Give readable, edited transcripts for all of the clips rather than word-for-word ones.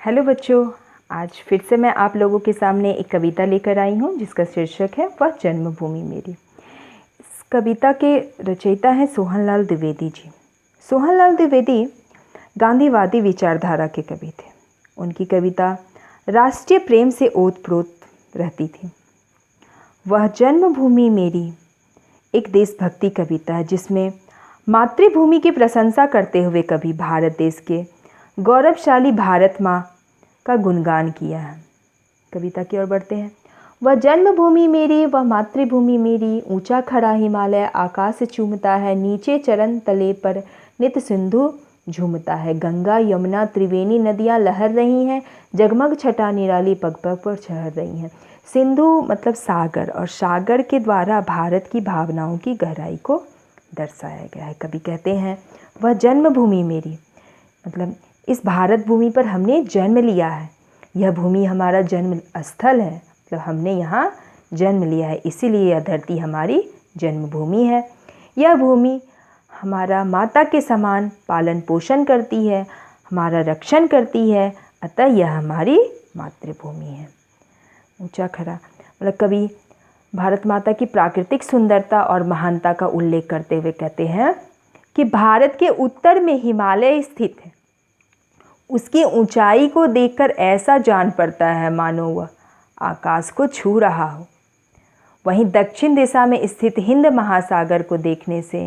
Hello बच्चों, आज फिर से मैं आप लोगों के सामने एक कविता लेकर आई हूँ जिसका शीर्षक है वह जन्मभूमि मेरी। इस कविता के रचयिता हैं सोहनलाल द्विवेदी जी। सोहनलाल द्विवेदी गांधीवादी विचारधारा के कवि थे। उनकी कविता राष्ट्रीय प्रेम से ओतप्रोत रहती थी। वह जन्मभूमि मेरी एक देशभक्ति कविता है जिसमें मातृभूमि की प्रशंसा करते हुए कवि भारत देश के गौरवशाली भारत माँ का गुणगान किया है। कविता की ओर बढ़ते हैं। वह जन्मभूमि मेरी, वह मातृभूमि मेरी, ऊंचा खड़ा हिमालय आकाश चूमता है, नीचे चरण तले पर नित सिंधु झूमता है, गंगा यमुना त्रिवेणी नदियाँ लहर रही हैं, जगमग छटा निराली पग पग पर छहर रही हैं। सिंधु मतलब सागर, और सागर के द्वारा भारत की भावनाओं की गहराई को दर्शाया गया है। कवि कहते हैं वह जन्मभूमि मेरी, मतलब इस भारत भूमि पर हमने जन्म लिया है। यह भूमि हमारा जन्म स्थल है, मतलब हमने यहाँ जन्म लिया है, इसीलिए यह धरती हमारी जन्मभूमि है। यह भूमि हमारा माता के समान पालन पोषण करती है, हमारा रक्षण करती है, अतः यह हमारी मातृभूमि है। ऊंचा खड़ा मतलब कवि भारत माता की प्राकृतिक सुंदरता और महानता का उल्लेख करते हुए कहते हैं कि भारत के उत्तर में हिमालय स्थित है। उसकी ऊंचाई को देखकर ऐसा जान पड़ता है मानो वह आकाश को छू रहा हो। वहीं दक्षिण दिशा में स्थित हिंद महासागर को देखने से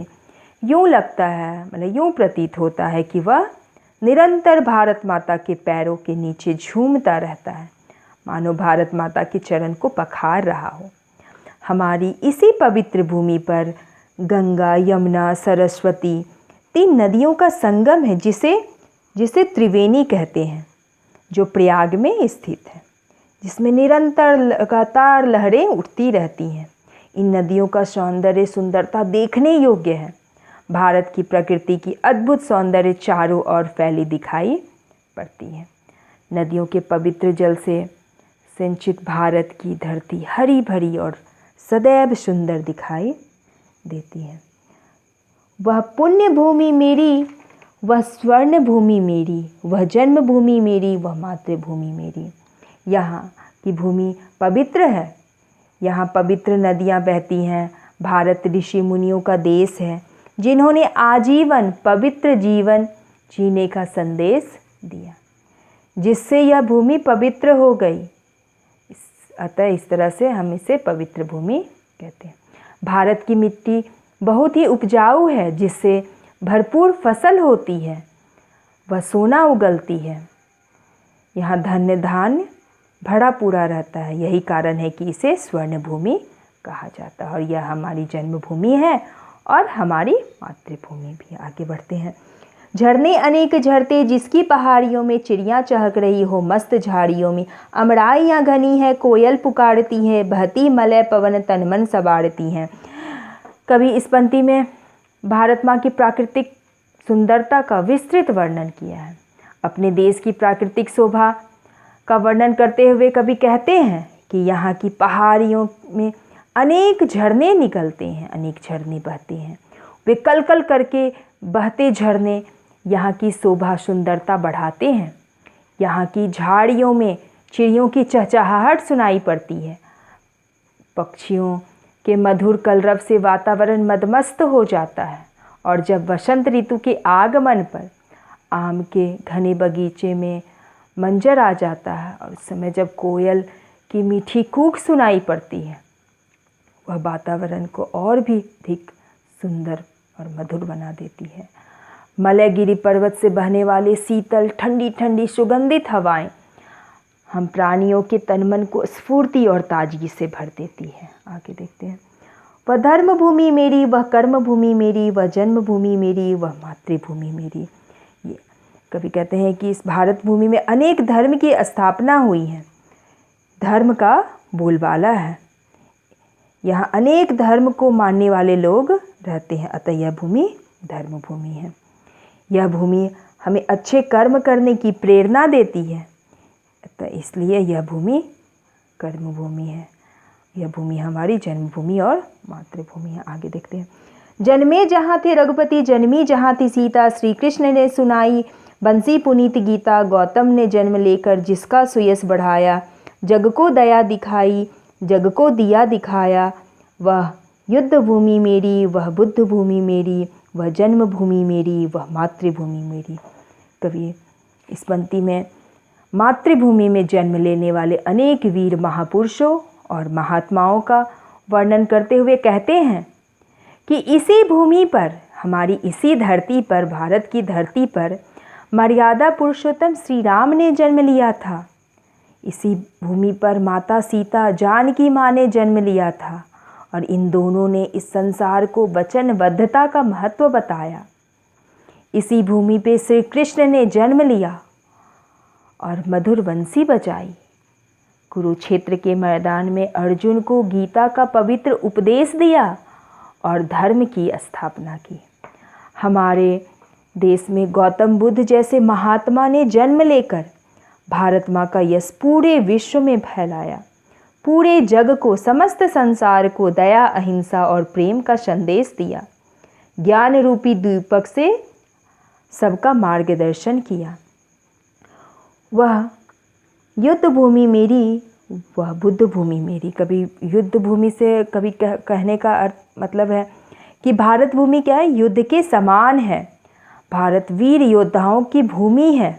यूं लगता है, मतलब यूं प्रतीत होता है कि वह निरंतर भारत माता के पैरों के नीचे झूमता रहता है, मानो भारत माता के चरण को पखार रहा हो। हमारी इसी पवित्र भूमि पर गंगा यमुना सरस्वती 3 नदियों का संगम है जिसे त्रिवेणी कहते हैं, जो प्रयाग में स्थित है, जिसमें निरंतर लगातार लहरें उठती रहती हैं। इन नदियों का सौंदर्य सुंदरता देखने योग्य है। भारत की प्रकृति की अद्भुत सौंदर्य चारों ओर फैली दिखाई पड़ती है। नदियों के पवित्र जल से सिंचित भारत की धरती हरी भरी और सदैव सुंदर दिखाई देती है। वह पुण्य भूमि मेरी, वह स्वर्ण भूमि मेरी, वह जन्मभूमि मेरी, वह मातृभूमि मेरी। यहाँ की भूमि पवित्र है, यहाँ पवित्र नदियाँ बहती हैं। भारत ऋषि मुनियों का देश है जिन्होंने आजीवन पवित्र जीवन जीने का संदेश दिया, जिससे यह भूमि पवित्र हो गई। अतः इस तरह से हम इसे पवित्र भूमि कहते हैं। भारत की मिट्टी बहुत ही उपजाऊ है, जिससे भरपूर फसल होती है, वह सोना उगलती है। यहाँ धन्य धान्य भरा पूरा रहता है। यही कारण है कि इसे स्वर्ण भूमि कहा जाता है, और यह हमारी जन्मभूमि है और हमारी मातृभूमि भी। आगे बढ़ते हैं। झरने अनेक झरते जिसकी पहाड़ियों में, चिड़ियाँ चहक रही हो मस्त झाड़ियों में, अमराइयाँ घनी है कोयल पुकारती है, बहती मलय पवन तन मन सवारती हैं। कवि इस पंक्ति में भारत माँ की प्राकृतिक सुंदरता का विस्तृत वर्णन किया है। अपने देश की प्राकृतिक शोभा का वर्णन करते हुए कवि कहते हैं कि यहाँ की पहाड़ियों में अनेक झरने निकलते हैं, अनेक झरने बहते हैं। वे कल कल करके बहते झरने यहाँ की शोभा सुंदरता बढ़ाते हैं। यहाँ की झाड़ियों में चिड़ियों की चहचहाहट सुनाई पड़ती है। पक्षियों के मधुर कलरव से वातावरण मदमस्त हो जाता है, और जब वसंत ऋतु के आगमन पर आम के घने बगीचे में मंजर आ जाता है, और उस समय जब कोयल की मीठी कूक सुनाई पड़ती है, वह वातावरण को और भी अधिक सुंदर और मधुर बना देती है। मलयगिरी पर्वत से बहने वाले शीतल ठंडी ठंडी सुगंधित हवाएं हम प्राणियों के तन मन को स्फूर्ति और ताजगी से भर देती है। आगे देखते हैं। वह धर्मभूमि मेरी, वह कर्मभूमि मेरी, वह जन्मभूमि मेरी, वह मातृभूमि मेरी। ये कवि कहते हैं कि इस भारत भूमि में अनेक धर्म की स्थापना हुई है। धर्म का बोलबाला है। यहाँ अनेक धर्म को मानने वाले लोग रहते हैं, अतः यह भूमि धर्मभूमि है। यह भूमि हमें अच्छे कर्म करने की प्रेरणा देती है, अतः इसलिए यह भूमि कर्मभूमि है। यह भूमि हमारी जन्मभूमि और मातृभूमि है। आगे देखते हैं। जन्मे जहाँ थे रघुपति, जन्मी जहाँ थी सीता, श्री कृष्ण ने सुनाई बंसी पुनीत गीता गौतम ने जन्म लेकर जिसका सुयश बढ़ाया, जग को दया दिखाई जग को दिया दिखाया। वह युद्ध भूमि मेरी, वह बुद्ध भूमि मेरी, वह जन्मभूमि मेरी, वह मातृभूमि मेरी। कवि इस पंक्ति में मातृभूमि में जन्म लेने वाले अनेक वीर महापुरुषों और महात्माओं का वर्णन करते हुए कहते हैं कि इसी भूमि पर, हमारी इसी धरती पर, भारत की धरती पर मर्यादा पुरुषोत्तम श्री राम ने जन्म लिया था। इसी भूमि पर माता सीता जानकी माँ ने जन्म लिया था और इन दोनों ने इस संसार को वचनबद्धता का महत्व बताया। इसी भूमि पे श्री कृष्ण ने जन्म लिया और मधुर बंसी बजाई। कुरुक्षेत्र के मैदान में अर्जुन को गीता का पवित्र उपदेश दिया और धर्म की स्थापना की। हमारे देश में गौतम बुद्ध जैसे महात्मा ने जन्म लेकर भारत माँ का यश पूरे विश्व में फैलाया, पूरे जग को, समस्त संसार को दया, अहिंसा और प्रेम का संदेश दिया, ज्ञान रूपी दीपक से सबका मार्गदर्शन किया। वह युद्ध भूमि मेरी, वह बुद्ध भूमि मेरी। कभी युद्ध भूमि से कभी कहने का अर्थ मतलब है कि भारत भूमि क्या है, युद्ध के समान है। भारत वीर योद्धाओं की भूमि है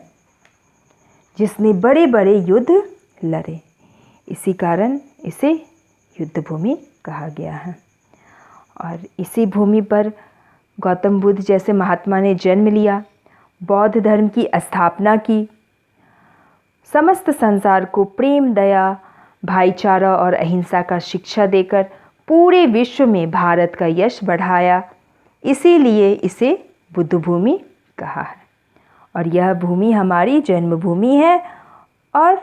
जिसने बड़े बड़े युद्ध लड़े, इसी कारण इसे युद्ध भूमि कहा गया है। और इसी भूमि पर गौतम बुद्ध जैसे महात्मा ने जन्म लिया, बौद्ध धर्म की स्थापना की, समस्त संसार को प्रेम, दया, भाईचारा और अहिंसा का शिक्षा देकर पूरे विश्व में भारत का यश बढ़ाया। इसीलिए इसे बुद्ध भूमि कहा है और यह भूमि हमारी जन्मभूमि है और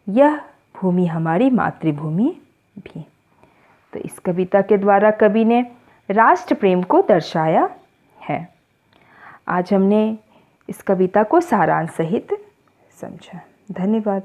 यह भूमि हमारी मातृभूमि भी। तो इस कविता के द्वारा कवि ने राष्ट्र प्रेम को दर्शाया है। आज हमने इस कविता को सारांश सहित समझा। धन्यवाद।